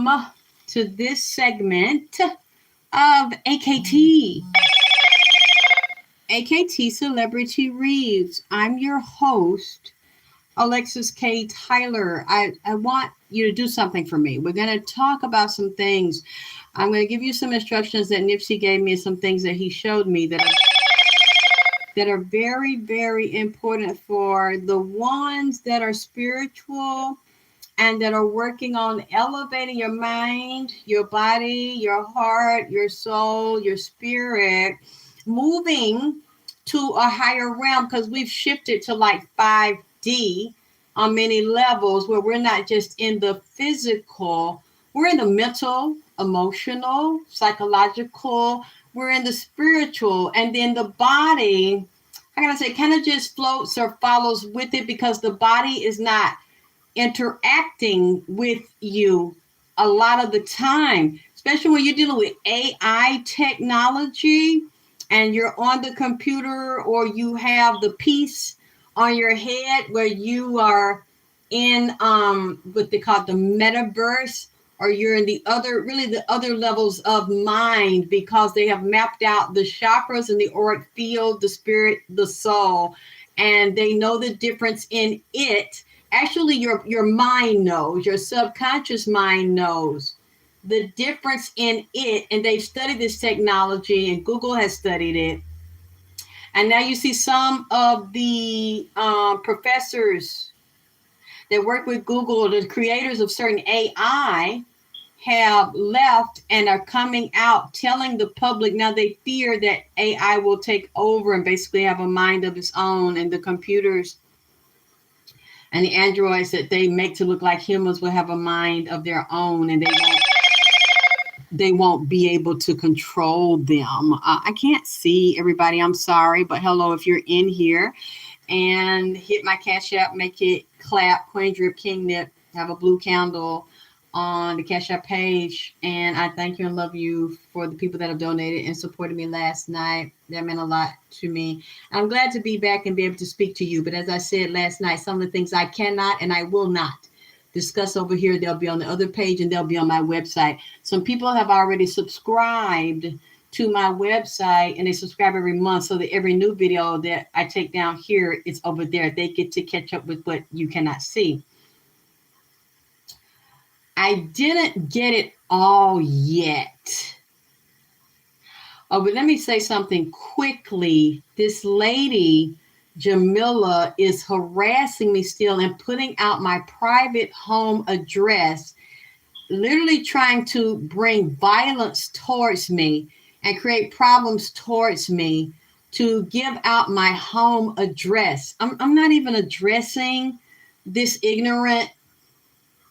welcome to this segment of AKT Celebrity Reads. I'm your host, Alexis K. Tyler. I want you to do something for me. We're going to talk about some things. I'm going to give you some instructions that Nipsey gave me and some things that he showed me that are very, very important for the ones that are spiritual and that are working on elevating your mind, your body, your heart, your soul, your spirit, moving to a higher realm, because we've shifted to like 5D on many levels where we're not just in the physical, we're in the mental, emotional, psychological, we're in the spiritual, and then the body, I gotta say, kind of just floats or follows with it because the body is not interacting with you a lot of the time, especially when you're dealing with AI technology and you're on the computer or you have the piece on your head where you are in what they call the metaverse, or you're in the other levels of mind, because they have mapped out the chakras and the auric field, the spirit, the soul, and they know the difference in it. Actually, your mind knows, your subconscious mind knows the difference in it. And they've studied this technology, and Google has studied it. And now you see some of the professors that work with Google, the creators of certain AI, have left and are coming out telling the public now they fear that AI will take over and basically have a mind of its own, and the computers and the androids that they make to look like humans will have a mind of their own, and they won't be able to control them. I can't see everybody. I'm sorry, but hello, if you're in here, and hit my Cash App, make it clap, Queen Drip, King Nip, have a blue candle on the Cash App page. And I thank you and love you for the people that have donated and supported me last night. That meant a lot to me. I'm glad to be back and be able to speak to you. But as I said last night, some of the things I cannot and I will not discuss over here, they'll be on the other page and they'll be on my website. Some people have already subscribed to my website, and they subscribe every month, so that every new video that I take down here is over there. They get to catch up with what you cannot see. I didn't get it all yet. Oh, but let me say something quickly. This lady, Jamila, is harassing me still and putting out my private home address, literally trying to bring violence towards me and create problems towards me to give out my home address. I'm not even addressing this ignorant,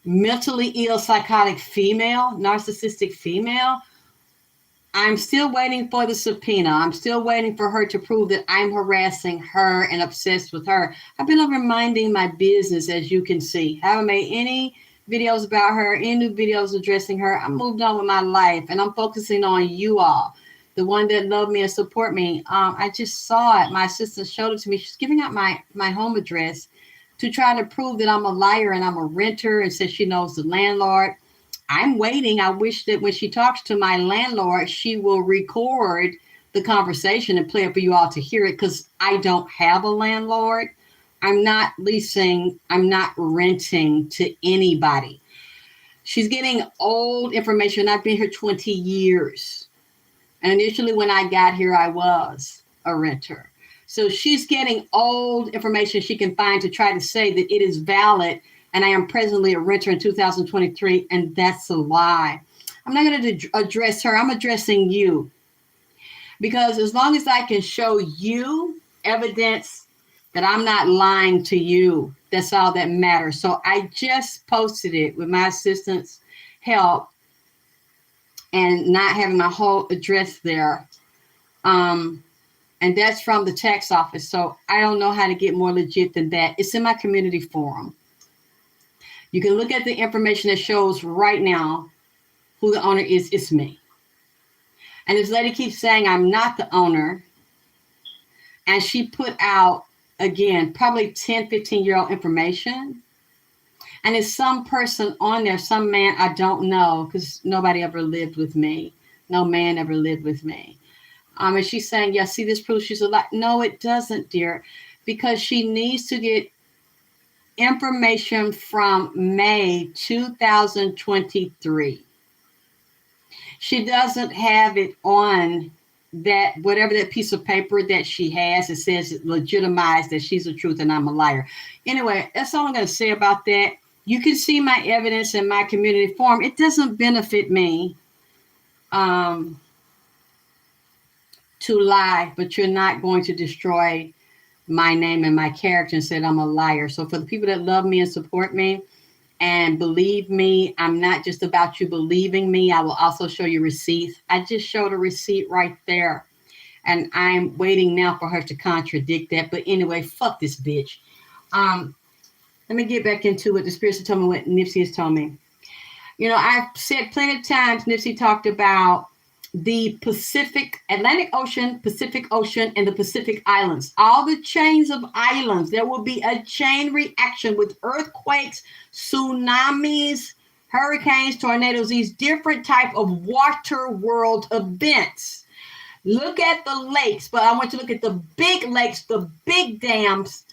mentally ill, psychotic female, narcissistic female. I'm still waiting for the subpoena. I'm still waiting for her to prove that I'm harassing her and obsessed with her. I've been reminding my business, as you can see. I haven't made any videos about her, any new videos addressing her. I moved on with my life, and I'm focusing on you all, the one that love me and support me. I just saw it. My assistant showed it to me. She's giving out my home address to try to prove that I'm a liar and I'm a renter, and says she knows the landlord. I'm waiting. I wish that when she talks to my landlord, she will record the conversation and play it for you all to hear it, because I don't have a landlord. I'm not leasing. I'm not renting to anybody. She's getting old information. I've been here 20 years. And initially when I got here, I was a renter. So she's getting old information she can find to try to say that it is valid and I am presently a renter in 2023, and that's a lie. I'm not going to address her. I'm addressing you, because as long as I can show you evidence that I'm not lying to you, that's all that matters. So I just posted it with my assistant's help and not having my whole address there. And that's from the tax office. So I don't know how to get more legit than that. It's in my community forum. You can look at the information that shows right now who the owner is. It's me. And this lady keeps saying I'm not the owner. And she put out, again, probably 10, 15-year-old information. And it's some person on there, some man I don't know, because nobody ever lived with me. No man ever lived with me. And she's saying, yeah, see, this proves she's alive. No, it doesn't, dear, because she needs to get information from May 2023. She doesn't have it on that, whatever that piece of paper that she has, it says it legitimized that she's the truth and I'm a liar. Anyway, that's all I'm going to say about that. You can see my evidence in my community forum. It doesn't benefit me to lie, but you're not going to destroy my name and my character and say I'm a liar. So for the people that love me and support me and believe me, I'm not just about you believing me. I will also show you receipts. I just showed a receipt right there. And I'm waiting now for her to contradict that. But anyway, fuck this bitch. Let me get back into what the spirits have told me, what Nipsey has told me. You know, I've said plenty of times, Nipsey talked about the Atlantic Ocean, Pacific Ocean, and the Pacific Islands. All the chains of islands, there will be a chain reaction with earthquakes, tsunamis, hurricanes, tornadoes, these different type of water world events. Look at the lakes, but I want you to look at the big lakes, the big dams,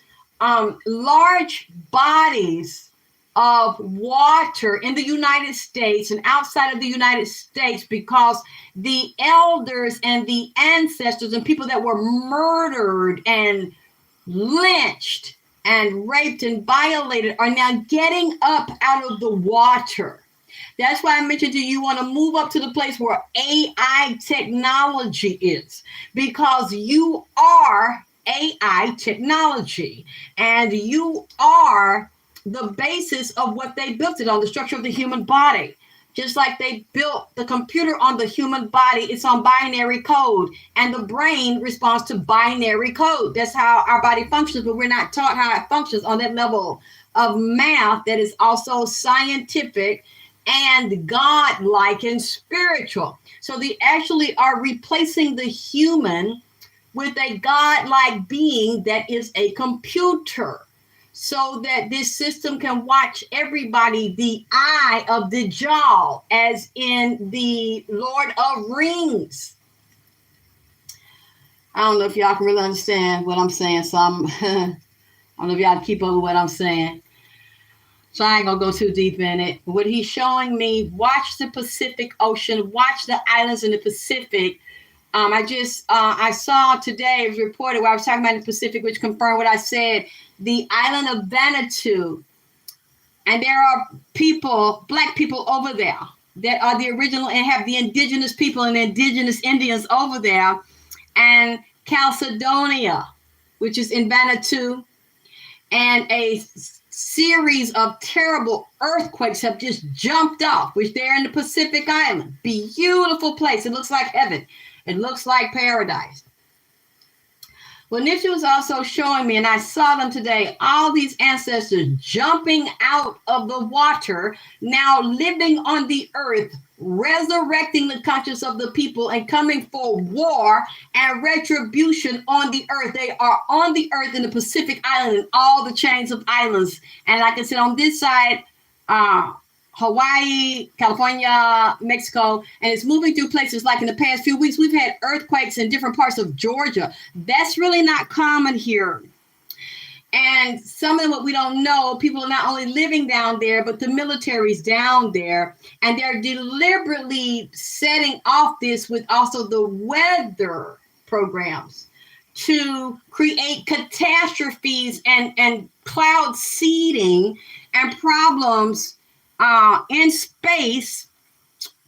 large bodies of water in the United States and outside of the United States, because the elders and the ancestors and people that were murdered and lynched and raped and violated are now getting up out of the water. That's why I mentioned to you, you want to move up to the place where AI technology is, because you are AI technology and you are the basis of what they built it on, the structure of the human body. Just like they built the computer on the human body, it's on binary code, and the brain responds to binary code. That's how our body functions, but we're not taught how it functions on that level of math that is also scientific and God-like and spiritual. So they actually are replacing the human with a God-like being that is a computer, so that this system can watch everybody the eye of the jaw, as in the Lord of Rings. I don't know if y'all can really understand what I'm saying, so I don't know if y'all can keep up with what I'm saying. So I ain't gonna go too deep in it. What he's showing me, watch the Pacific Ocean, watch the islands in the Pacific. I saw today, it was reported where I was talking about the Pacific, which confirmed what I said, the island of Vanuatu. And there are people, black people over there that are the original and have the indigenous people and indigenous Indians over there. And Caledonia, which is in Vanuatu. And a series of terrible earthquakes have just jumped off, which they're in the Pacific Island. Beautiful place. It looks like heaven. It looks like paradise. Well, Nipsey was also showing me, and I saw them today, all these ancestors jumping out of the water, now living on the earth, resurrecting the conscience of the people and coming for war and retribution on the earth. They are on the earth in the Pacific Island and all the chains of islands. And like I said, on this side, Hawaii, California, Mexico, and it's moving through places like in the past few weeks, we've had earthquakes in different parts of Georgia. That's really not common here. And some of what we don't know, people are not only living down there, but the military's down there. And they're deliberately setting off this with also the weather programs to create catastrophes and cloud seeding and problems in space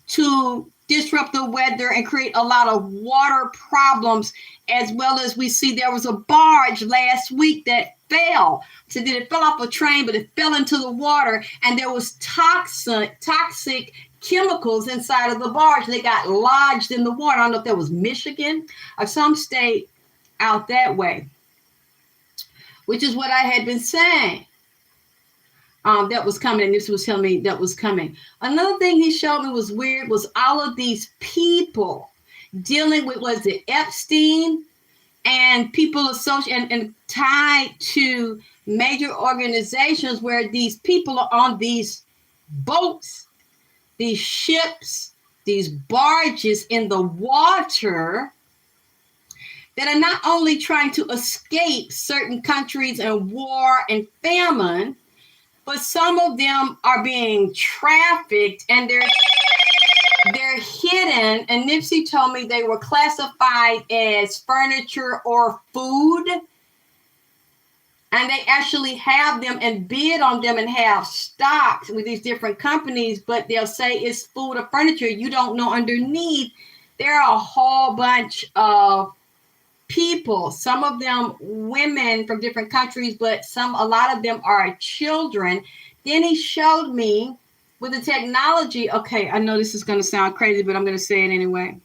to disrupt the weather and create a lot of water problems, as well as we see there was a barge last week that fell. So that it fell off a train, but it fell into the water, and there was toxic chemicals inside of the barge. They got lodged in the water. I don't know if that was Michigan or some state out that way, which is what I had been saying. That was coming, and this was telling me that was coming. Another thing he showed me was weird, was all of these people dealing with, was it Epstein and people associate and tied to major organizations where these people are on these boats, these ships, these barges in the water that are not only trying to escape certain countries and war and famine, but some of them are being trafficked and they're hidden. And Nipsey told me they were classified as furniture or food. And they actually have them and bid on them and have stocks with these different companies, but they'll say it's food or furniture. You don't know underneath. There are a whole bunch of people, some of them women from different countries, but a lot of them are children. Then he showed me with the technology. Okay, I know this is going to sound crazy, but I'm going to say it anyway.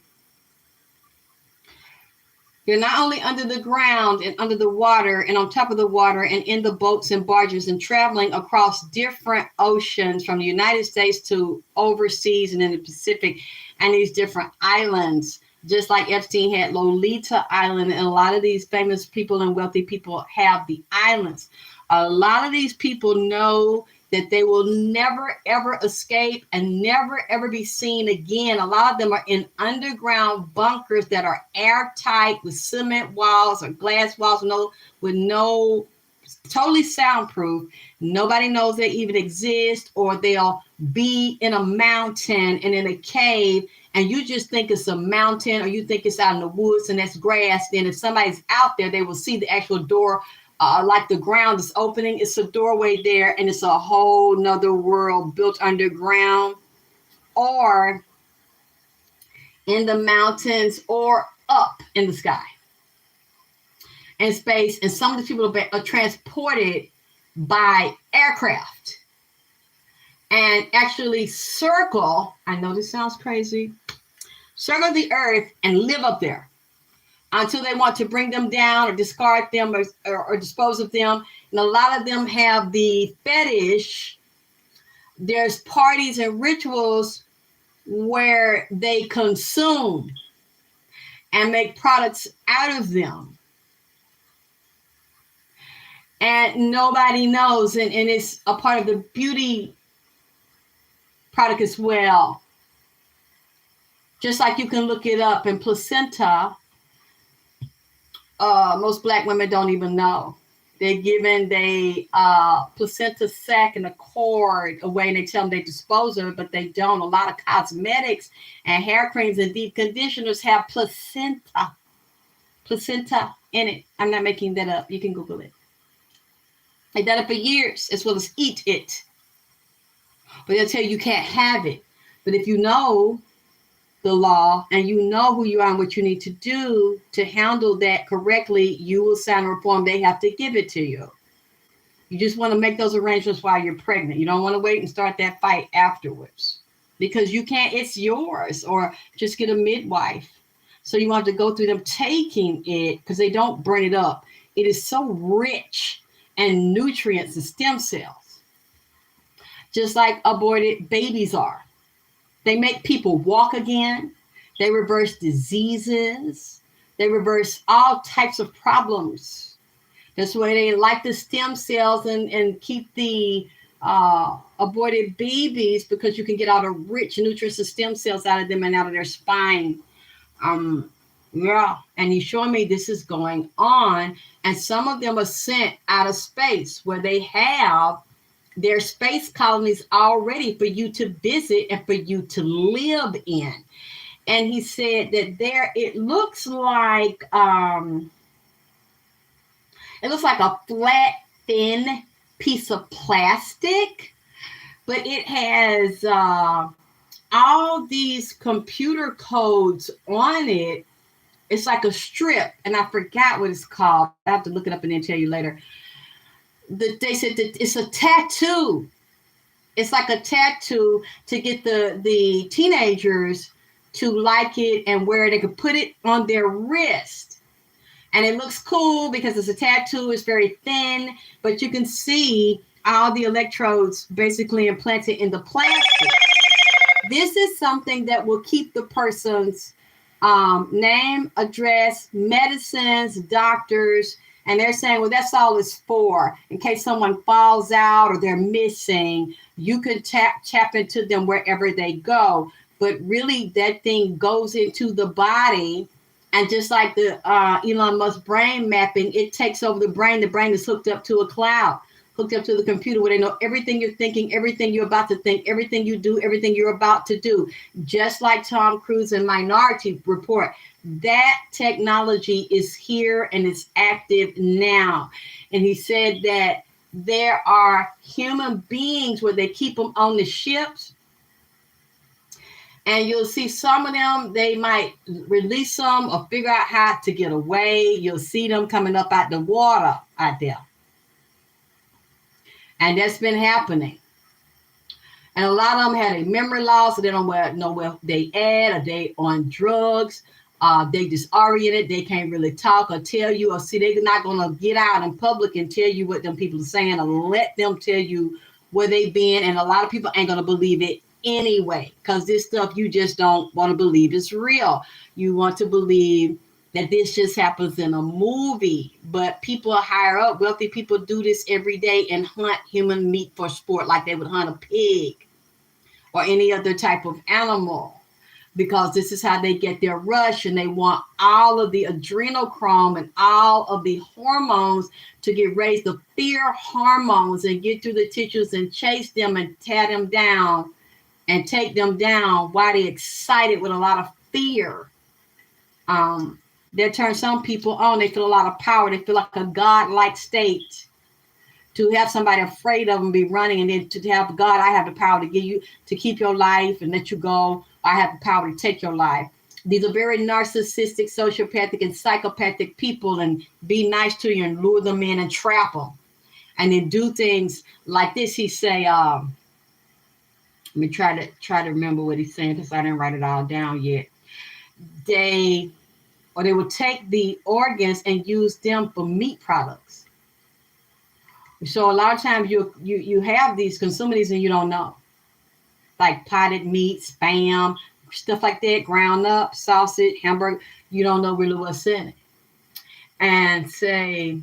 They're not only under the ground and under the water and on top of the water and in the boats and barges and traveling across different oceans from the United States to overseas and in the Pacific and these different islands. Just like Epstein had Lolita Island, and a lot of these famous people and wealthy people have the islands. A lot of these people know that they will never, ever escape and never, ever be seen again. A lot of them are in underground bunkers that are airtight with cement walls or glass walls, with no totally soundproof. Nobody knows they even exist, or they'll be in a mountain and in a cave, and you just think it's a mountain, or you think it's out in the woods and that's grass. Then if somebody's out there, they will see the actual door. Like the ground is opening, it's a doorway there, and it's a whole nother world built underground or in the mountains or up in the sky and space. And some of the people are transported by aircraft and actually circle, I know this sounds crazy, circle the earth and live up there until they want to bring them down or discard them or dispose of them. And a lot of them have the fetish. There's parties and rituals where they consume and make products out of them. And nobody knows. And it's a part of the beauty product as well. Just like you can look it up in placenta. Most Black women don't even know. They're given the placenta sac and a cord away, and they tell them they dispose of it, but they don't. A lot of cosmetics and hair creams and deep conditioners have placenta in it. I'm not making that up. You can Google it. They've done it for years, as well as eat it. But they'll tell you can't have it. But if you know the law and you know who you are and what you need to do to handle that correctly, you will sign a reform. They have to give it to you. You just want to make those arrangements while you're pregnant. You don't want to wait and start that fight afterwards, because you can't, it's yours, or just get a midwife. So you want to go through them taking it, because they don't burn it up. It is so rich in nutrients and stem cells, just like aborted babies are. They make people walk again. They reverse diseases. They reverse all types of problems. That's why they like the stem cells and keep the aborted babies, because you can get all the rich nutrients and stem cells out of them and out of their spine. Yeah, and he's showing me this is going on. And some of them are sent out of space, where they have their space colonies already for you to visit and for you to live in. And he said that it looks like a flat, thin piece of plastic, but it has all these computer codes on it. It's like a strip, and I forgot what it's called. I have to look it up and then tell you later. They said that it's a tattoo. It's like a tattoo to get the teenagers to like it and wear. They could put it on their wrist, and it looks cool because it's a tattoo. It's very thin, but you can see all the electrodes basically implanted in the plastic. This is something that will keep the person's name, address, medicines, doctors, and they're saying, well, that's all it's for. In case someone falls out or they're missing, you can tap into them wherever they go. But really, that thing goes into the body. And just like the Elon Musk brain mapping, it takes over the brain. The brain is hooked up to a cloud, hooked up to the computer where they know everything you're thinking, everything you're about to think, everything you do, everything you're about to do. Just like Tom Cruise in Minority Report, that technology is here and it's active now. And he said that there are human beings where they keep them on the ships. And you'll see some of them, they might release them or figure out how to get away. You'll see them coming up out the water out there. And that's been happening. And a lot of them had a memory loss, so they don't know where they at, or they on drugs. They disoriented. They can't really talk or tell you, or see, they're not going to get out in public and tell you what them people are saying, or let them tell you where they've been. And a lot of people ain't going to believe it anyway, because this stuff you just don't want to believe is real. You want to believe that this just happens in a movie, but people higher up, wealthy people do this every day and hunt human meat for sport like they would hunt a pig or any other type of animal, because this is how they get their rush, and they want all of the adrenochrome and all of the hormones to get raised, the fear hormones, and get through the tissues and chase them and tear them down and take them down while they're excited with a lot of fear. That turns some people on. They feel a lot of power. They feel like a God-like state. To have somebody afraid of them be running, and then to have God, I have the power to give you, to keep your life and let you go. I have the power to take your life. These are very narcissistic, sociopathic, and psychopathic people, and be nice to you and lure them in and trap them. And then do things like this. He say, let me try to remember what he's saying, because I didn't write it all down yet. They will take the organs and use them for meat products. So a lot of times you have these, consuming these, and you don't know. Like potted meat, spam, stuff like that, ground up, sausage, hamburger, you don't know really what's in it. And say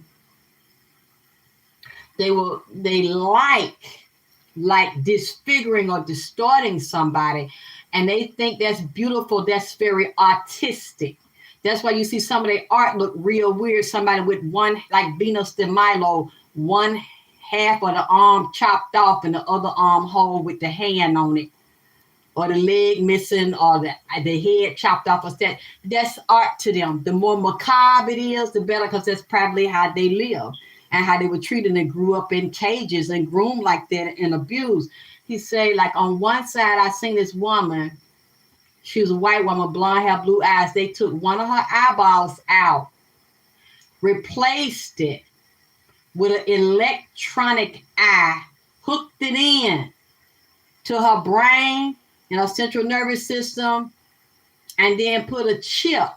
they like disfiguring or distorting somebody, and they think that's beautiful, that's very artistic. That's why you see some of their art look real weird. Somebody with one, like Venus de Milo, one half of the arm chopped off and the other arm whole with the hand on it, or the leg missing, or the head chopped off. That's art to them. The more macabre it is, the better, because that's probably how they live and how they were treated and grew up in cages and groomed like that and abused. He say, like on one side, I seen this woman. She was a white woman, blonde hair, blue eyes. They took one of her eyeballs out, replaced it with an electronic eye, hooked it in to her brain and her central nervous system, and then put a chip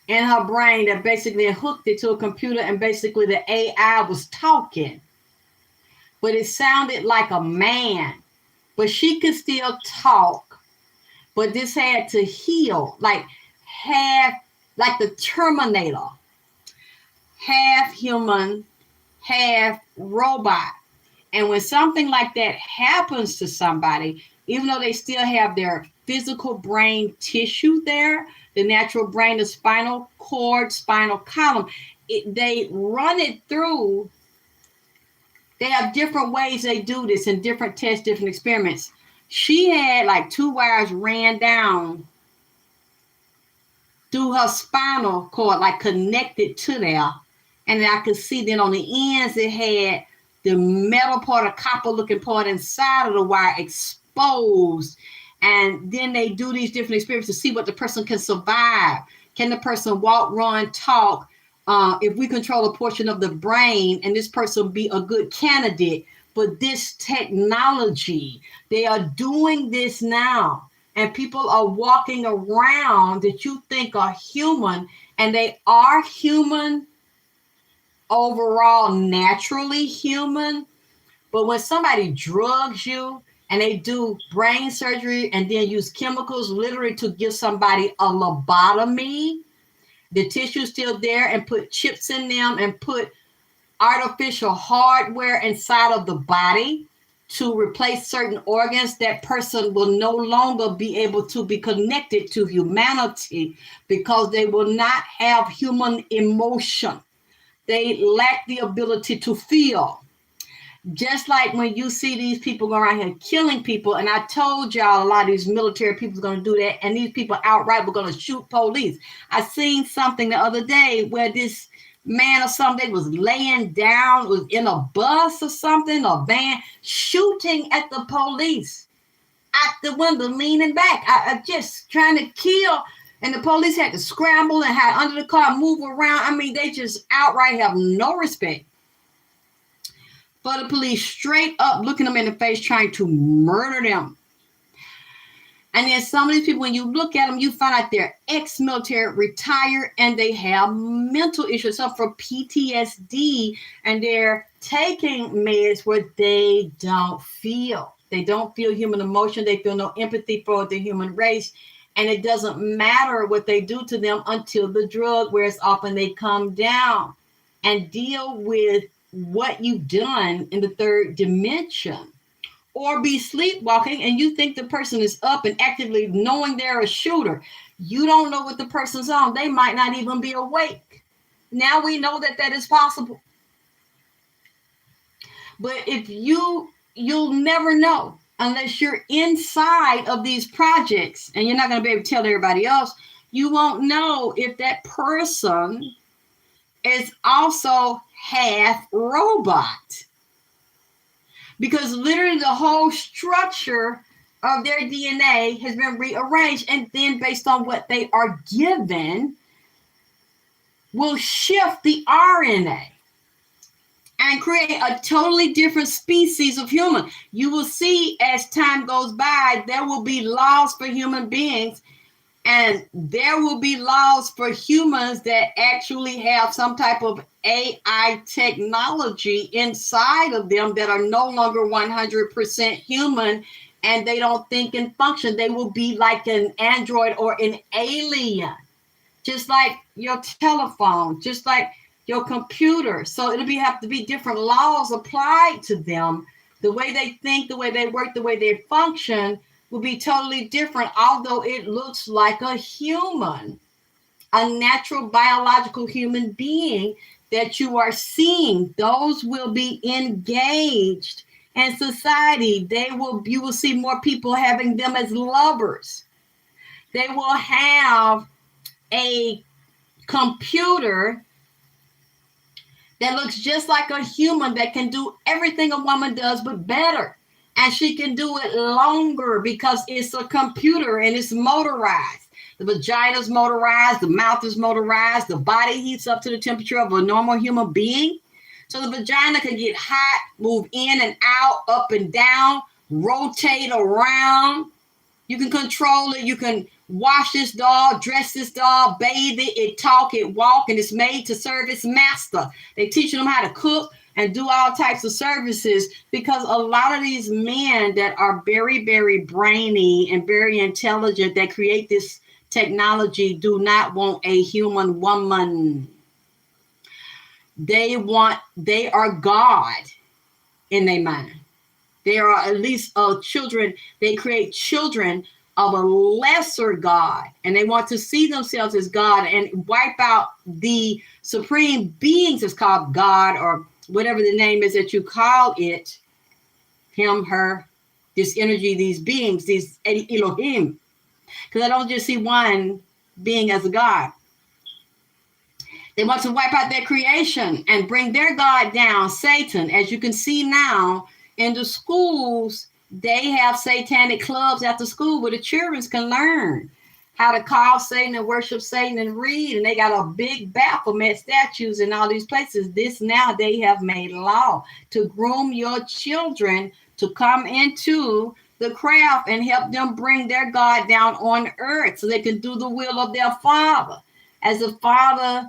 in her brain that basically hooked it to a computer, and basically the AI was talking. But it sounded like a man, but she could still talk. But this had to heal, like the Terminator, half human, half robot. And when something like that happens to somebody, even though they still have their physical brain tissue there, the natural brain, the spinal cord, spinal column, they run it through. They have different ways they do this, and different tests, different experiments. She had like 2 wires ran down through her spinal cord, like connected to there. And I could see then on the ends, it had the metal part, a copper looking part inside of the wire exposed. And then they do these different experiments to see what the person can survive. Can the person walk, run, talk? If we control a portion of the brain, and this person be a good candidate for this technology. They are doing this now, and people are walking around that you think are human, and they are human overall, naturally human. But when somebody drugs you and they do brain surgery and then use chemicals literally to give somebody a lobotomy. The tissue's still there, and put chips in them and put artificial hardware inside of the body to replace certain organs. That person will no longer be able to be connected to humanity because they will not have human emotion. They lack the ability to feel. Just like when you see these people go around here killing people, and I told y'all a lot of these military people are going to do that, and these people outright were going to shoot police. I seen something the other day where this man or something was laying down, was in a bus or something, or van, shooting at the police out the window, leaning back. I just trying to kill, and the police had to scramble and had under the car, move around. I mean, they just outright have no respect for the police, straight up looking them in the face, trying to murder them. And then some of these people, when you look at them, you find out they're ex-military, retired, and they have mental issues, some for PTSD, and they're taking meds where they don't feel. They don't feel human emotion. They feel no empathy for the human race. And it doesn't matter what they do to them until the drug wears off and they come down and deal with what you've done in the third dimension. Or be sleepwalking and you think the person is up and actively knowing they're a shooter. You don't know what the person's on. They might not even be awake. Now we know that that is possible. But if you'll never know unless you're inside of these projects, and you're not going to be able to tell everybody else. You won't know if that person is also half robot. Because literally the whole structure of their DNA has been rearranged, and then based on what they are given will shift the RNA and create a totally different species of human. You will see as time goes by, there will be laws for human beings, and there will be laws for humans that actually have some type of AI technology inside of them that are no longer 100% human, and they don't think and function. They will be like an android or an alien, just like your telephone, just like your computer. So it'll have to be different laws applied to them. The way they think, the way they work, the way they function will be totally different, although it looks like a human, a natural biological human being that you are seeing. Those will be engaged in society. You will see more people having them as lovers. They will have a computer that looks just like a human that can do everything a woman does, but better. And she can do it longer because it's a computer and it's motorized. The vagina is motorized, the mouth is motorized, the body heats up to the temperature of a normal human being. So the vagina can get hot, move in and out, up and down, rotate around. You can control it. You can wash this dog, dress this dog, bathe it, it talk, it walk, and it's made to serve its master. They teach them how to cook and do all types of services, because a lot of these men that are very, very brainy and very intelligent that create this technology do not want a human woman. They are God in their mind. They are at least children. They create children of a lesser God, and they want to see themselves as God and wipe out the supreme beings. It's called God, or whatever the name is that you call it, him, her, this energy, these beings, these Elohim. Because I don't just see one being as a God. They want to wipe out their creation and bring their God down, Satan. As you can see now in the schools, they have satanic clubs after school where the children can learn how to call Satan and worship Satan and read. And they got a big Baphomet statues in all these places. This now they have made law to groom your children to come into the craft and help them bring their God down on earth so they can do the will of their Father. As the Father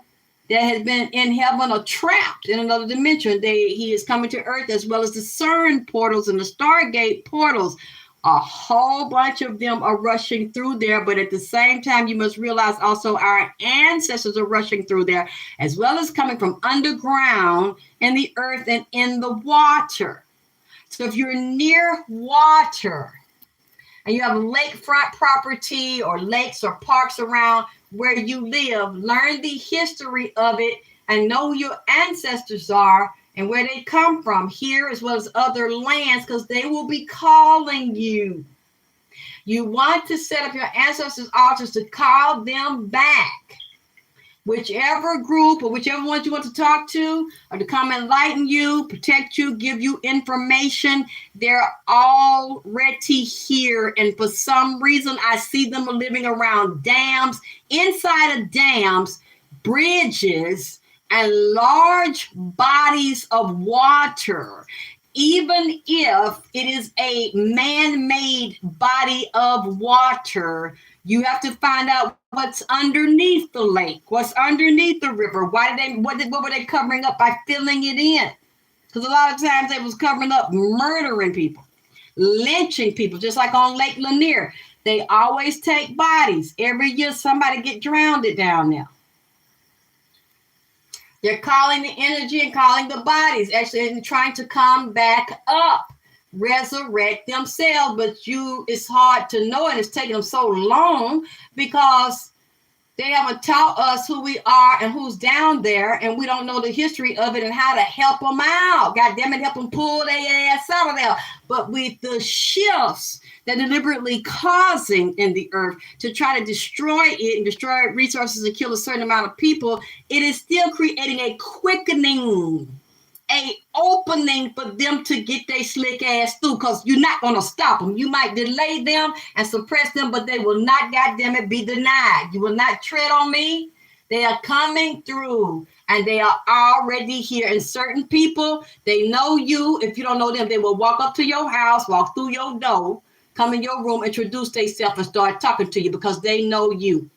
that has been in heaven or trapped in another dimension. He is coming to earth, as well as the CERN portals and the Stargate portals. A whole bunch of them are rushing through there, but at the same time, you must realize also our ancestors are rushing through there, as well as coming from underground in the earth and in the water. So if you're near water and you have lakefront property or lakes or parks around where you live, learn the history of it and know who your ancestors are and where they come from, here as well as other lands, because they will be calling you. You want to set up your ancestors' altars to call them back. Whichever group or whichever ones you want to talk to, or to come enlighten you, protect you, give you information, they're already here. And for some reason, I see them living around dams, inside of dams, bridges, and large bodies of water. Even if it is a man-made body of water, you have to find out what's underneath the lake, what's underneath the river. What were they covering up by filling it in? Because a lot of times they was covering up murdering people, lynching people, just like on Lake Lanier. They always take bodies. Every year somebody get drowned down there. They're calling the energy and calling the bodies, actually, and trying to come back up, resurrect themselves. But it's hard to know, and it's taking them so long because they haven't taught us who we are and who's down there, and we don't know the history of it and how to help them out. God damn it, help them pull their ass out of there. But with the shifts they're deliberately causing in the earth to try to destroy it and destroy resources and kill a certain amount of people, it is still creating a quickening, a opening for them to get their slick ass through, because you're not going to stop them. You might delay them and suppress them, but they will not, goddamn it, be denied. You will not tread on me. They are coming through, and they are already here. And certain people, they know you. If you don't know them, they will walk up to your house, walk through your door, come in your room, introduce themselves, and start talking to you because they know you.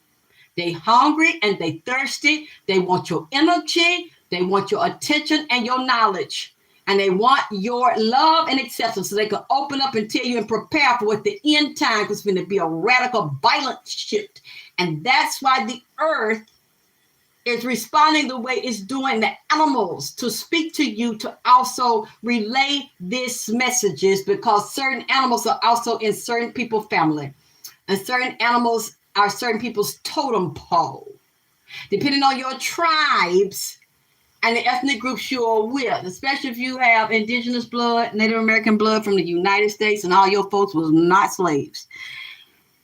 They hungry and they thirsty. They want your energy. They want your attention and your knowledge. And they want your love and acceptance so they can open up and tell you and prepare for what the end time is going to be, a radical, violent shift. And that's why the earth is responding the way it's doing, the animals, to speak to you, to also relay these messages, because certain animals are also in certain people's family. And certain animals are certain people's totem pole. Depending on your tribes and the ethnic groups you are with, especially if you have indigenous blood, Native American blood from the United States, and all your folks was not slaves.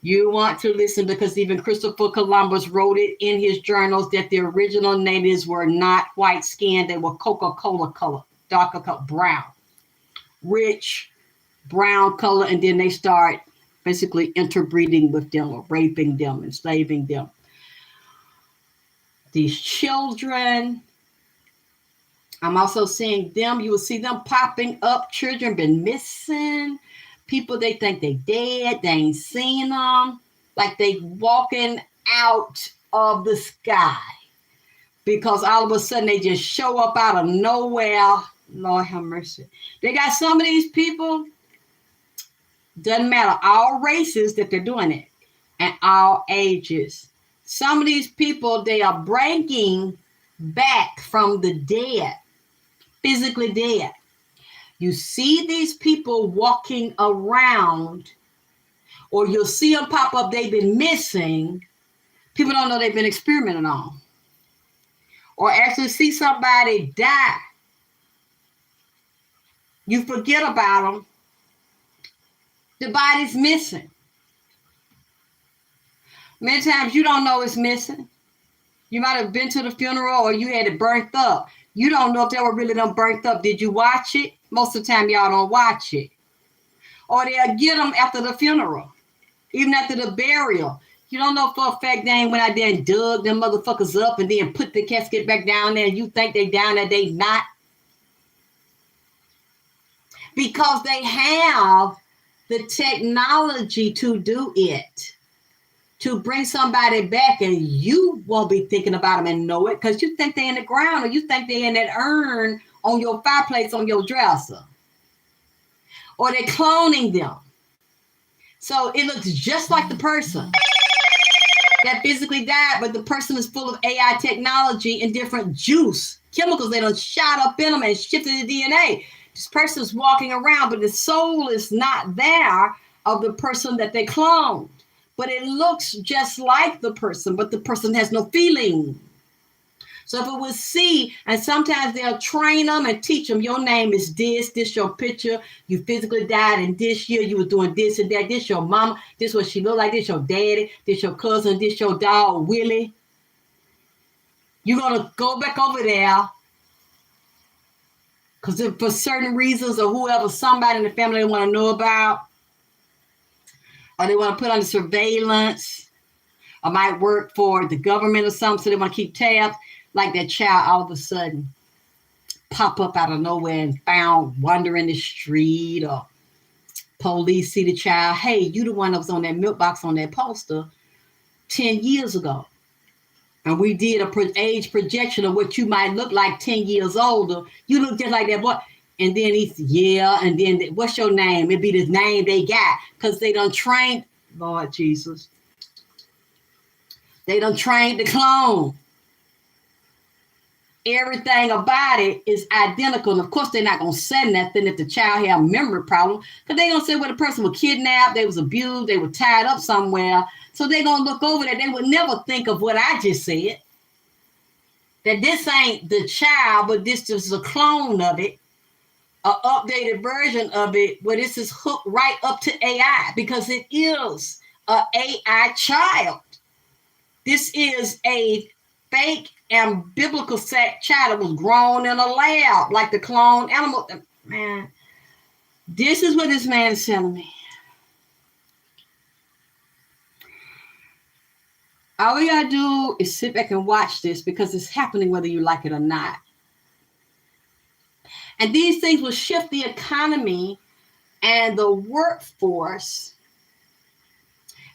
You want to listen, because even Christopher Columbus wrote it in his journals that the original natives were not white skinned. They were Coca-Cola color, darker color, brown, rich brown color. And then they start basically interbreeding with them, or raping them, enslaving them. These children, I'm also seeing them. You will see them popping up. Children been missing. People, they think they dead. They ain't seen them. Like they walking out of the sky, because all of a sudden they just show up out of nowhere. Lord have mercy. They got some of these people, doesn't matter, all races that they're doing it, and all ages. Some of these people, they are bringing back from the dead, physically dead. You see these people walking around, or you'll see them pop up. They've been missing. People don't know they've been experimented on. Or actually see somebody die. You forget about them. The body's missing. Many times you don't know it's missing. You might have been to the funeral, or you had it burnt up. You don't know if they were really done burnt up. Did you watch it? Most of the time, y'all don't watch it. Or they'll get them after the funeral, even after the burial. You don't know for a fact they ain't went out there and dug them motherfuckers up and then put the casket back down there, and you think they down there, they not. Because they have the technology to do it, to bring somebody back, and you won't be thinking about them and know it because you think they're in the ground, or you think they're in that urn on your fireplace on your dresser, or they're cloning them. So it looks just like the person that physically died, but the person is full of AI technology and different juice chemicals that are shot up in them and shifted the DNA. This person is walking around, but the soul is not there of the person that they cloned. But it looks just like the person, but the person has no feeling. So if it was C, and sometimes they'll train them and teach them, your name is this your picture, you physically died in this year, you were doing this and that, this your mama, this what she look like, this your daddy, this your cousin, this your dog, Willie. You're going to go back over there because for certain reasons or whoever, somebody in the family they want to know about, or they want to put under surveillance, or might work for the government or something, so they want to keep tabs, like that child all of a sudden pop up out of nowhere and found wandering the street, or police see the child, hey, you the one that was on that milk box on that poster 10 years ago. And we did a age projection of what you might look like 10 years older. You look just like that boy. And then he's, yeah, and then what's your name? It'd be the name they got because they done trained, Lord Jesus. They done trained the clone. Everything about it is identical. And of course, they're not going to say nothing if the child have a memory problem because they're going to say, well, the person was kidnapped, they was abused, they were tied up somewhere. So they're going to look over that. They would never think of what I just said. That this ain't the child, but this is a clone of it, an updated version of it, where this is hooked right up to AI because it is an AI child. This is a fake and biblical child that was grown in a lab, like the clone animal. Man, this is what this man is telling me. All we gotta do is sit back and watch this because it's happening whether you like it or not. And these things will shift the economy and the workforce.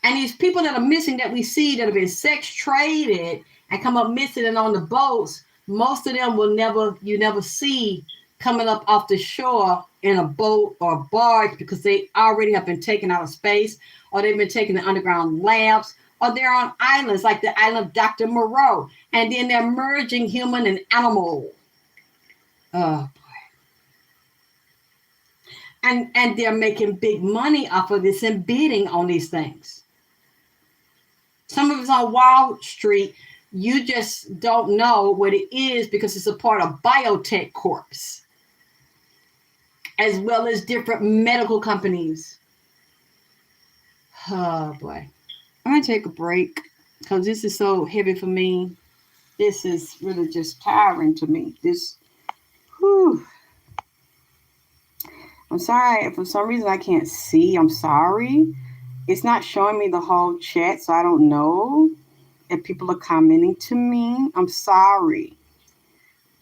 And these people that are missing that we see that have been sex traded and come up missing and on the boats, most of them you never see coming up off the shore in a boat or a barge because they already have been taken out of space, or they've been taken to underground labs, or they're on islands like the island of Dr. Moreau. And then they're merging human and animal. Oh, boy. And they're making big money off of this and bidding on these things. Some of it's on Wall Street. You just don't know what it is because it's a part of Biotech Corps, as well as different medical companies. Oh, boy. I'm going to take a break because this is so heavy for me. This is really just tiring to me. I'm sorry. If for some reason I can't see, I'm sorry. It's not showing me the whole chat, so I don't know if people are commenting to me. I'm sorry.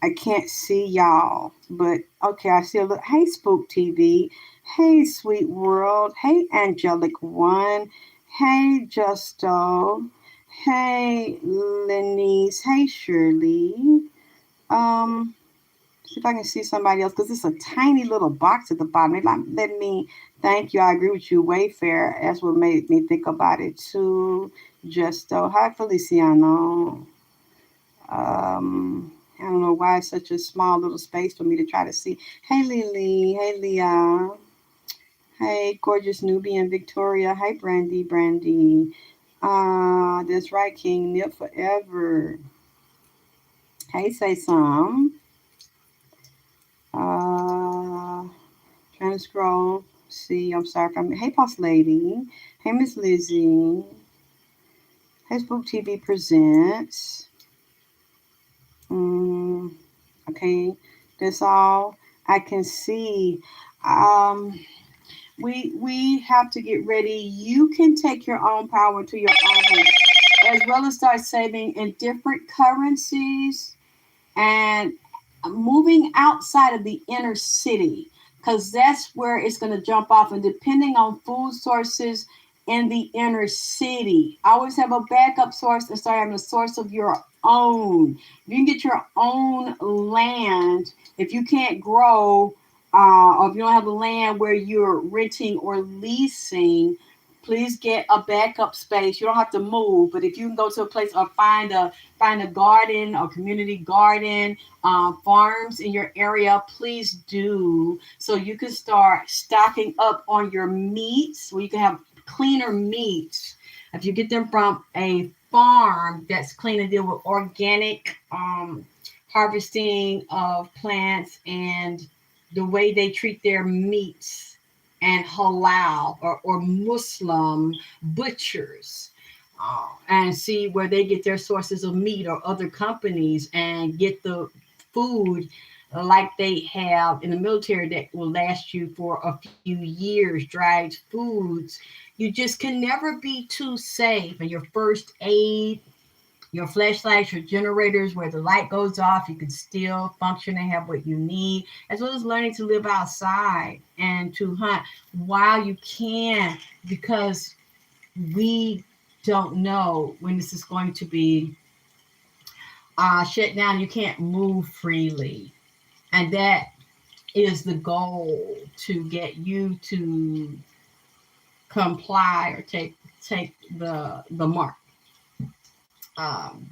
I can't see y'all. But, okay, I see a little. Hey, Spook TV. Hey, Sweet World. Hey, Angelic One. Hey, Justo. Hey, Lenise. Hey, Shirley. See if I can see somebody else because it's a tiny little box at the bottom. Let me thank you. I agree with you. Wayfair. That's what made me think about it too. Justo. Hi, Feliciano. I don't know why it's such a small little space for me to try to see. Hey, Lily. Hey, Leah. Hey, gorgeous Nubian Victoria. Hey, Brandy. That's right, King Nip forever. Hey, say some. Trying to scroll. See, I'm sorry. Hey, Boss Lady. Hey, Miss Lizzie. Hey, Spook TV Presents. Okay, that's all I can see. We have to get ready. You can take your own power to your own hands, as well as start saving in different currencies and moving outside of the inner city, because that's where it's going to jump off. And depending on food sources in the inner city. Always have a backup source and start having a source of your own. If you can get your own land, if you can't grow, or if you don't have the land where you're renting or leasing, please get a backup space. You don't have to move, but if you can go to a place or find a garden or community garden, farms in your area, please do, so you can start stocking up on your meats, where you can have cleaner meats. If you get them from a farm that's clean and deal with organic harvesting of plants and the way they treat their meats, and halal or Muslim butchers, and see where they get their sources of meat, or other companies, and get the food like they have in the military that will last you for a few years, dried foods. You just can never be too safe. And your first aid, your flashlights, your generators, where the light goes off, you can still function and have what you need, as well as learning to live outside and to hunt while you can, because we don't know when this is going to be shut down. You can't move freely. And that is the goal, to get you to comply or take the mark. Um,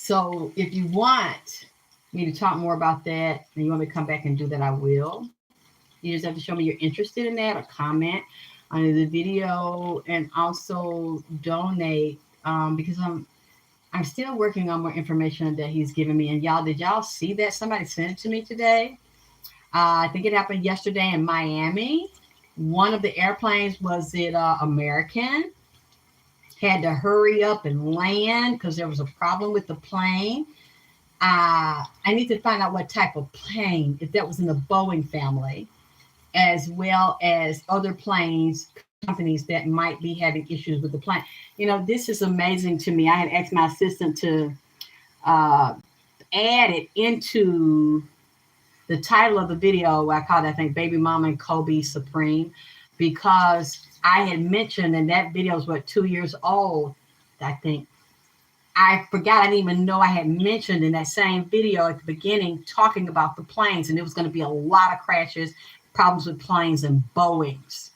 So if you want me to talk more about that and you want me to come back and do that, I will. You just have to show me you're interested in that, or comment under the video, and also donate, because I'm still working on more information that he's given me. And y'all, did y'all see that? Somebody sent it to me today. I think it happened yesterday in Miami. One of the airplanes, was it American, had to hurry up and land because there was a problem with the plane. I need to find out what type of plane, if that was in the Boeing family, as well as other planes, companies that might be having issues with the plane. This is amazing to me. I had asked my assistant to uh, add it into the title of the video. I called, I think, Baby Mama and Kobe Supreme, because I had mentioned, and that video is what, 2 years old, I think. I forgot, I didn't even know I had mentioned in that same video at the beginning, talking about the planes, and it was going to be a lot of crashes, problems with planes and Boeings.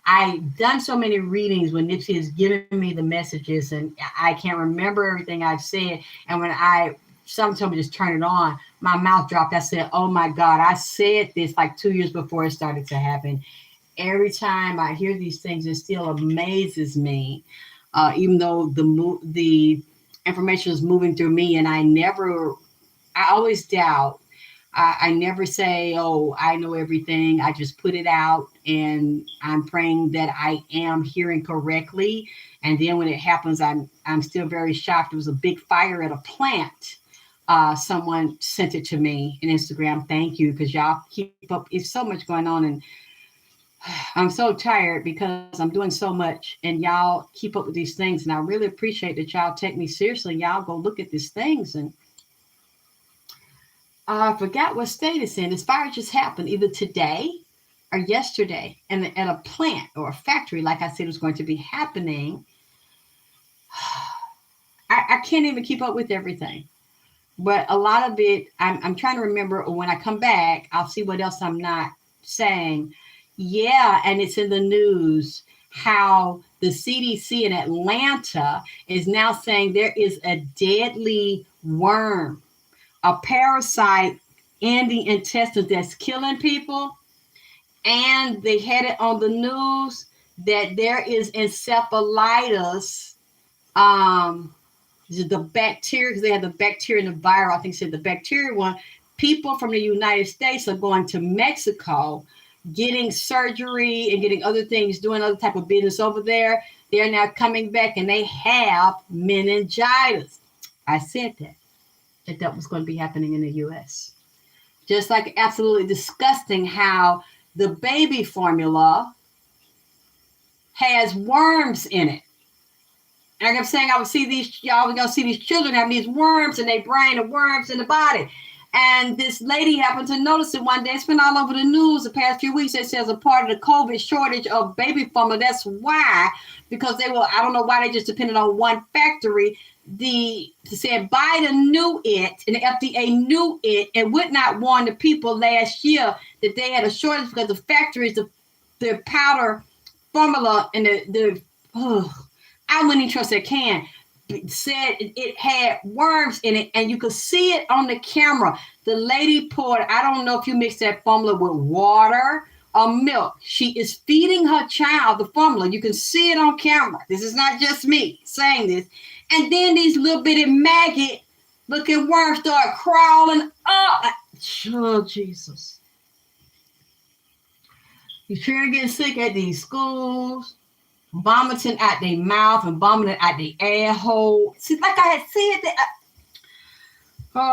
I've done so many readings when Nipsey has given me the messages, and I can't remember everything I've said. And when someone told me just turn it on, my mouth dropped. I said, oh my God, I said this like 2 years before it started to happen. Every time I hear these things, it still amazes me, even though the information is moving through me, and I always doubt. I never say, oh, I know everything. I just put it out, and I'm praying that I am hearing correctly. And then when it happens, I'm still very shocked. It was a big fire at a plant. Someone sent it to me in Instagram. Thank you, because y'all keep up. It's so much going on, and I'm so tired because I'm doing so much, and y'all keep up with these things. And I really appreciate that y'all take me seriously. Y'all go look at these things. And I forgot what state it's in. This fire just happened either today or yesterday, and at a plant or a factory, like I said, was going to be happening. I can't even keep up with everything. But a lot of it, I'm trying to remember. When I come back, I'll see what else I'm not saying. Yeah, and it's in the news how the CDC in Atlanta is now saying there is a deadly worm, a parasite in the intestines that's killing people. And they had it on the news that there is encephalitis. Um, the bacteria, because they had the bacteria and the viral. I think said the bacteria one. People from the United States are going to Mexico, getting surgery and getting other things, doing other type of business over there. They're now coming back and they have meningitis. I said that was going to be happening in the U.S. Just like absolutely disgusting how the baby formula has worms in it. And I kept saying I would see these, y'all were going to see these children having these worms in their brain and worms in the body. And this lady happened to notice it one day. It's been all over the news the past few weeks. It says a part of the COVID shortage of baby formula. That's why, because they were, I don't know why they just depended on one factory. They said Biden knew it and the FDA knew it and would not warn the people last year that they had a shortage because the factories, the powder formula and I wouldn't even trust that can. Said it had worms in it, and you could see it on the camera. The lady poured, I don't know if you mix that formula with water or milk. She is feeding her child the formula. You can see it on camera. This is not just me saying this. And then these little bitty maggot looking worms start crawling up. Oh, Jesus. These children getting sick at these schools, vomiting out their mouth and vomiting out their air hole. See, like I had said that.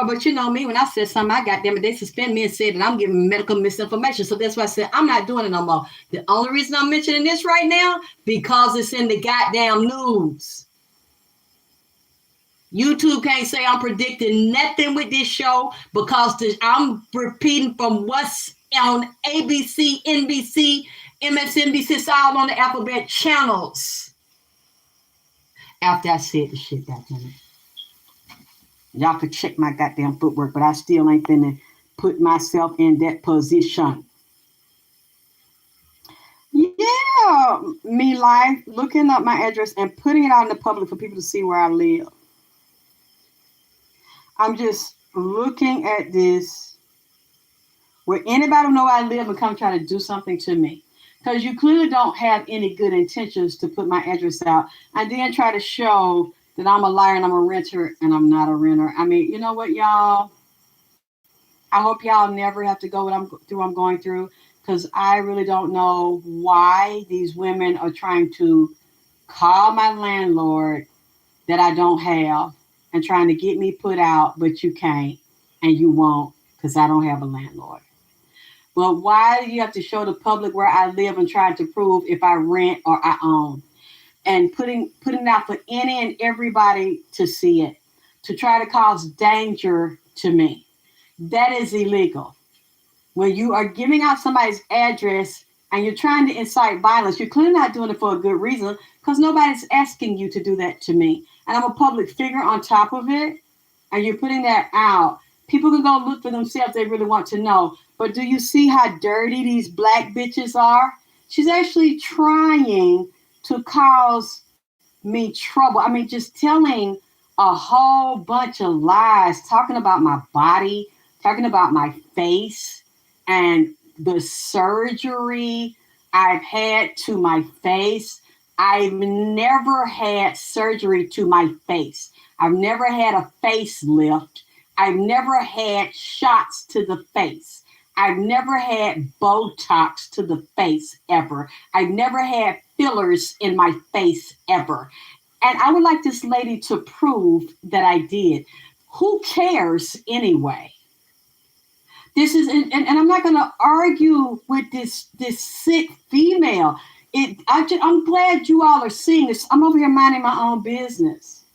But you know me, when I said something, I got them, they suspend me and said that I'm giving medical misinformation. So that's why I said I'm not doing it no more. The only reason I'm mentioning this right now, because it's in the goddamn news. YouTube can't say I'm predicting nothing with this show because I'm repeating from what's on ABC, NBC, MSNBC. It's all on the alphabet channels. After I said the shit, goddamn it. Y'all could check my goddamn footwork, but I still ain't finna put myself in that position. Yeah, me life, looking up my address and putting it out in the public for people to see where I live. I'm just looking at this where anybody know I live and come try to do something to me. Because you clearly don't have any good intentions to put my address out and then try to show that I'm a liar and I'm a renter and I'm not a renter. I mean, you know what, y'all? I hope y'all never have to go what I'm going through, because I really don't know why these women are trying to call my landlord that I don't have and trying to get me put out, but you can't and you won't because I don't have a landlord. But why do you have to show the public where I live and try to prove if I rent or I own? And putting it out for any and everybody to see it, to try to cause danger to me. That is illegal. When you are giving out somebody's address and you're trying to incite violence, you're clearly not doing it for a good reason because nobody's asking you to do that to me. And I'm a public figure on top of it, and you're putting that out. People can go look for themselves if they really want to know. But do you see how dirty these black bitches are? She's actually trying to cause me trouble. I mean, just telling a whole bunch of lies, talking about my body, talking about my face, and the surgery I've had to my face. I've never had surgery to my face. I've never had a facelift. I've never had shots to the face. I've never had Botox to the face ever. I've never had fillers in my face ever. And I would like this lady to prove that I did. Who cares anyway? This is, and I'm not going to argue with this sick female. I'm glad you all are seeing this. I'm over here minding my own business,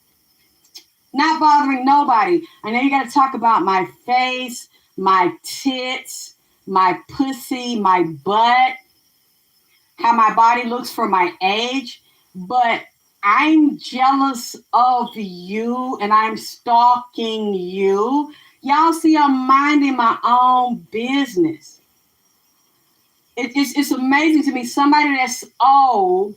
not bothering nobody. I know you got to talk about my face, my tits, my pussy, my butt, how my body looks for my age, but I'm jealous of you and I'm stalking you. Y'all see, I'm minding my own business. It's amazing to me, somebody that's old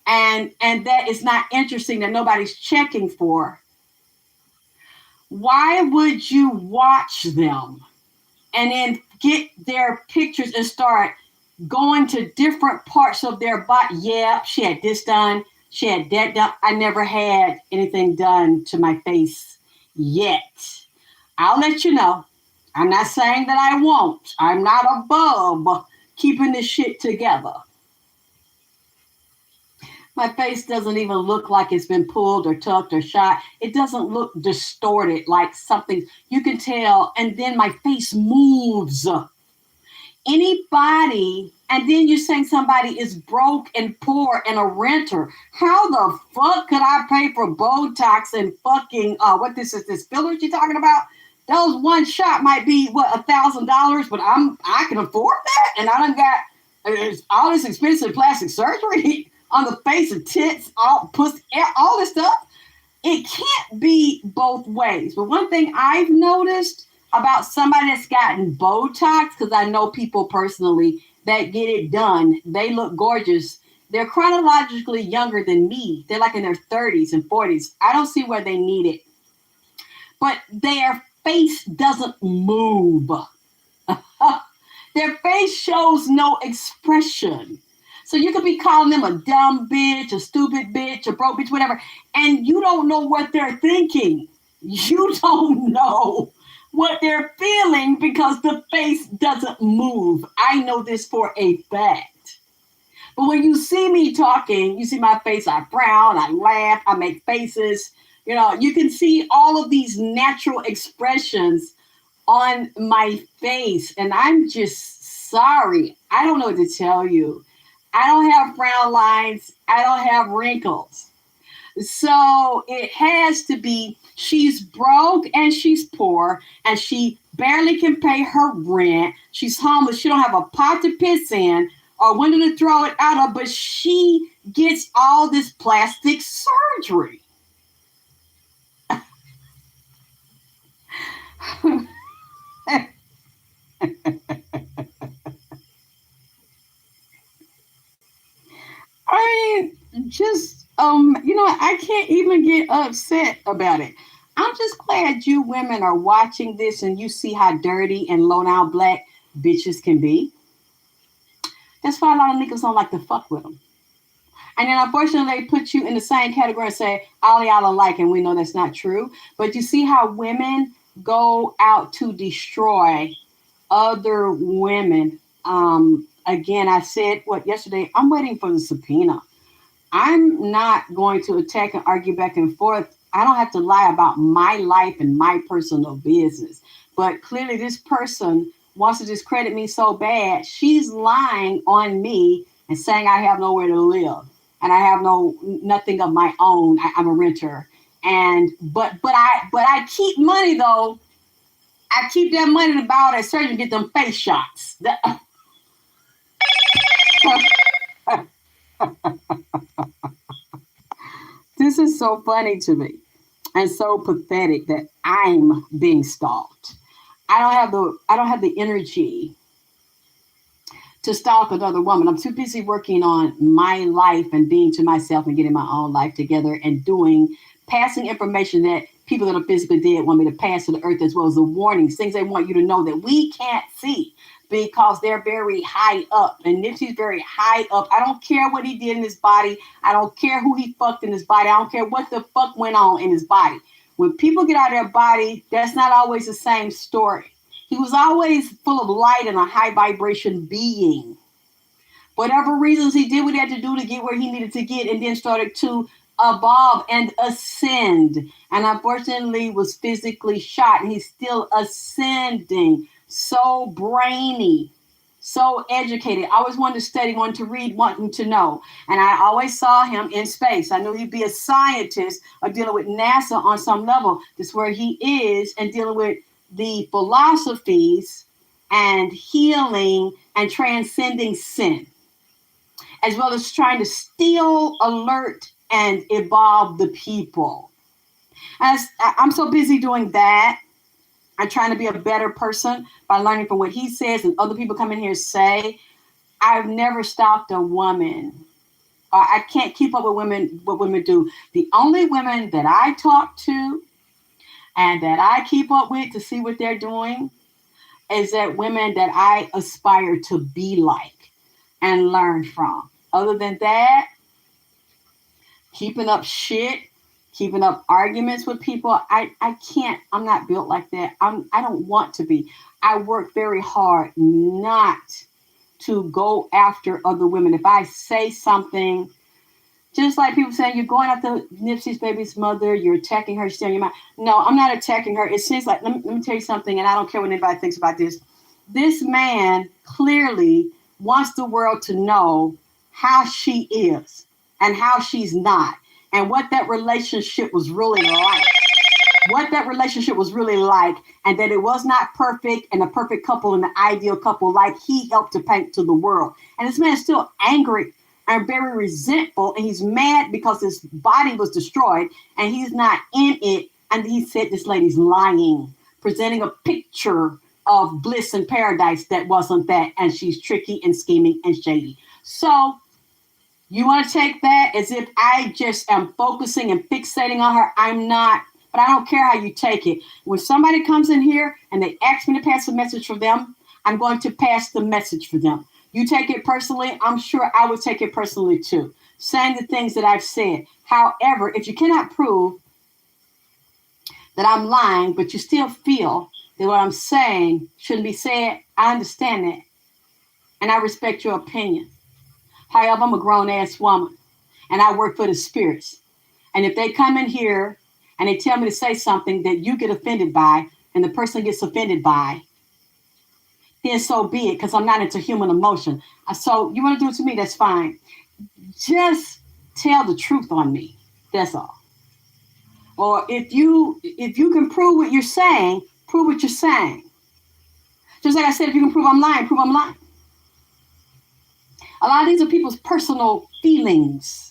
and that is not interesting, that nobody's checking for. Why would you watch them and then get their pictures and start going to different parts of their body? Yeah, she had this done. She had that done. I never had anything done to my face yet. I'll let you know. I'm not saying that I won't. I'm not above keeping this shit together. My face doesn't even look like it's been pulled or tucked or shot. It doesn't look distorted like something. You can tell. And then my face moves. Anybody, and then you're saying somebody is broke and poor and a renter. How the fuck could I pay for Botox and fucking, what this filler you're talking about? those one shot might be what, $1,000, but I can afford that, and I done got all this expensive plastic surgery on the face of tits, all pussy, all this stuff. It can't be both ways. But one thing I've noticed about somebody that's gotten Botox, because I know people personally that get it done, they look gorgeous. They're chronologically younger than me. They're like in their 30s and 40s. I don't see where they need it. But their face doesn't move. Their face shows no expression. So you could be calling them a dumb bitch, a stupid bitch, a broke bitch, whatever, and you don't know what they're thinking. You don't know what they're feeling because the face doesn't move. I know this for a fact. But when you see me talking, you see my face, I frown, I laugh, I make faces. You know, you can see all of these natural expressions on my face. And I'm just sorry. I don't know what to tell you. I don't have frown lines. I don't have wrinkles. So it has to be she's broke and she's poor and she barely can pay her rent. She's homeless. She don't have a pot to piss in or window to throw it out of, but she gets all this plastic surgery. I mean, just I can't even get upset about it. I'm just glad you women are watching this and you see how dirty and low down black bitches can be. That's why a lot of niggas don't like to fuck with them. And then unfortunately they put you in the same category and say all y'all alike, and we know that's not true. But you see how women go out to destroy other women. Again, I said yesterday, I'm waiting for the subpoena. I'm not going to attack and argue back and forth. I don't have to lie about my life and my personal business. But clearly this person wants to discredit me so bad. She's lying on me and saying I have nowhere to live and I have nothing of my own. I'm a renter. But I keep money though. I keep that money to buy that surgery and get them face shots. This is so funny to me and so pathetic that I'm being stalked. I don't have the energy to stalk another woman. I'm too busy working on my life and being to myself and getting my own life together and passing information that people that are physically dead want me to pass to the earth, as well as the warnings, things they want you to know that we can't see because they're very high up. And Nipsey's very high up. I don't care what he did in his body. I don't care who he fucked in his body. I don't care what the fuck went on in his body. When people get out of their body, that's not always the same story. He was always full of light and a high vibration being. Whatever reasons he did what he had to do to get where he needed to get, and then started to evolve and ascend. And unfortunately was physically shot. And he's still ascending. So brainy, so educated. I always wanted to study, wanted to read, wanting to know. And I always saw him in space. I knew he'd be a scientist or dealing with NASA on some level. That's where he is, and dealing with the philosophies and healing and transcending sin, as well as trying to still alert and evolve the people. As I'm so busy doing that, I'm trying to be a better person by learning from what he says and other people come in here say. I've never stopped a woman. I can't keep up with what women do. The only women that I talk to and that I keep up with to see what they're doing is that women that I aspire to be like and learn from. Other than that, keeping up shit, keeping up arguments with people, I can't. I'm not built like that. I don't want to be. I work very hard not to go after other women. If I say something, just like people saying, you're going after Nipsey's baby's mother, you're attacking her, stealing your mind. No, I'm not attacking her. It seems like, let me tell you something, and I don't care what anybody thinks about this. This man clearly wants the world to know how she is and how she's not, and what that relationship was really like. what that relationship was really like, and that it was not perfect and a perfect couple and the ideal couple like he helped to paint to the world. And this man is still angry and very resentful, and he's mad because his body was destroyed and he's not in it. And he said this lady's lying, presenting a picture of bliss and paradise that wasn't that, and she's tricky and scheming and shady. So you want to take that as if I just am focusing and fixating on her? I'm not, but I don't care how you take it. When somebody comes in here and they ask me to pass a message for them, I'm going to pass the message for them. You take it personally, I'm sure I would take it personally too, saying the things that I've said. However, if you cannot prove that I'm lying, but you still feel that what I'm saying shouldn't be said, I understand that. And I respect your opinion. However, I'm a grown-ass woman, and I work for the spirits. And if they come in here and they tell me to say something that you get offended by and the person gets offended by, then so be it, because I'm not into human emotion. So you want to do it to me, that's fine. Just tell the truth on me. That's all. Or if you can prove what you're saying, prove what you're saying. Just like I said, if you can prove I'm lying, prove I'm lying. A lot of these are people's personal feelings.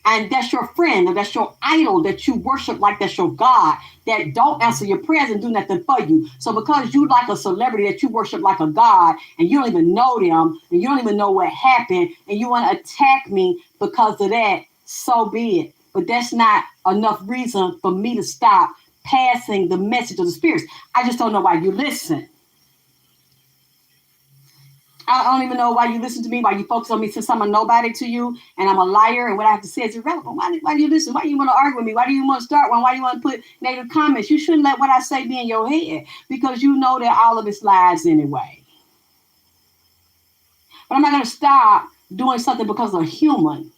And that's your friend, or that's your idol that you worship like that's your God, that don't answer your prayers and do nothing for you. So because you like a celebrity that you worship like a God, and you don't even know them, and you don't even know what happened, and you want to attack me because of that, so be it. But that's not enough reason for me to stop passing the message of the spirits. I just don't know why you listen. I don't even know why you listen to me, why you focus on me, since I'm a nobody to you and I'm a liar and what I have to say is irrelevant. Why do you listen? Why do you want to argue with me? Why do you want to start one? Why do you want to put negative comments? You shouldn't let what I say be in your head, because you know that all of it's lies anyway. But I'm not going to stop doing something because a human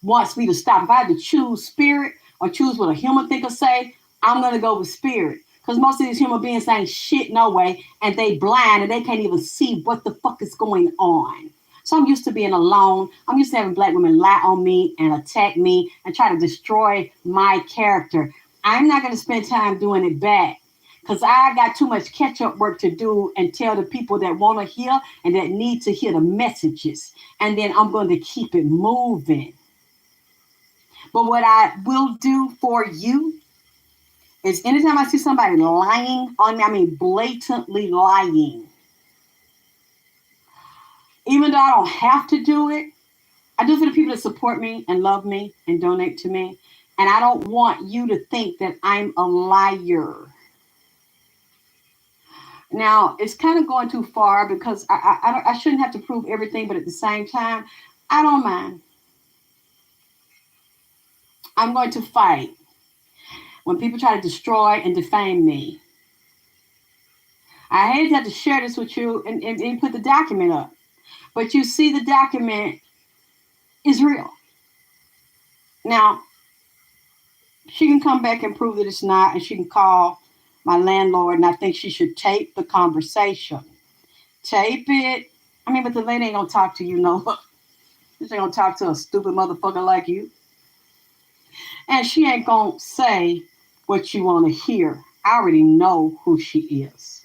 wants me to stop. If I had to choose spirit or choose what a human think or say, I'm going to go with spirit. Because most of these human beings ain't shit no way, and they blind and they can't even see what the fuck is going on. So I'm used to being alone. I'm used to having black women lie on me and attack me and try to destroy my character. I'm not going to spend time doing it back, because I got too much catch-up work to do and tell the people that want to hear and that need to hear the messages. And then I'm going to keep it moving. But what I will do for you is anytime I see somebody lying on me, I mean blatantly lying, even though I don't have to do it, I do it for the people that support me and love me and donate to me. And I don't want you to think that I'm a liar. Now, it's kind of going too far, because I shouldn't have to prove everything, but at the same time, I don't mind. I'm going to fight when people try to destroy and defame me. I hate to have to share this with you and put the document up. But you see, the document is real. Now, she can come back and prove that it's not, and she can call my landlord, and I think she should tape the conversation. Tape it. I mean, but the lady ain't going to talk to you, no. She ain't going to talk to a stupid motherfucker like you. And she ain't going to say what you want to hear. I already know who she is.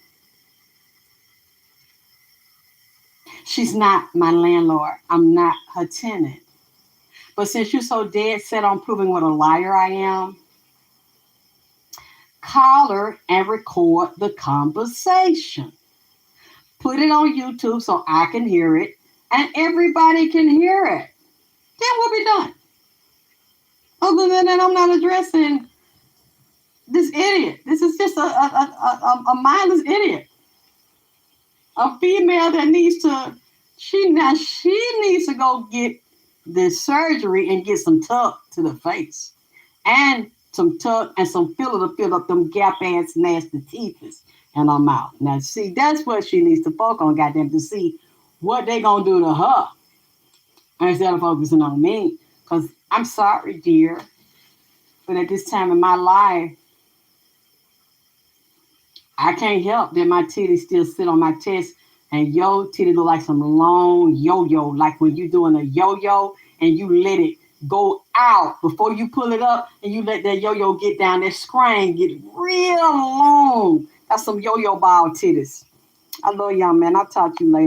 She's not my landlord. I'm not her tenant. But since you're so dead set on proving what a liar I am, call her and record the conversation. Put it on YouTube so I can hear it and everybody can hear it. Then we'll be done. Other than that, I'm not addressing this idiot. This is just a mindless idiot. A female that needs to, she needs to go get this surgery and get some tuck to the face. And some tuck and some filler to fill up them gap ass nasty teeth in her mouth. Now, see, that's what she needs to focus on, goddamn, to see what they gonna do to her instead of focusing on me. Because I'm sorry, dear, but at this time in my life, I can't help that my titties still sit on my chest, and your titties look like some long yo-yo, like when you're doing a yo-yo and you let it go out before you pull it up and you let that yo-yo get down. That screen get real long. That's some yo-yo ball titties. I love y'all, man. I'll talk to you later.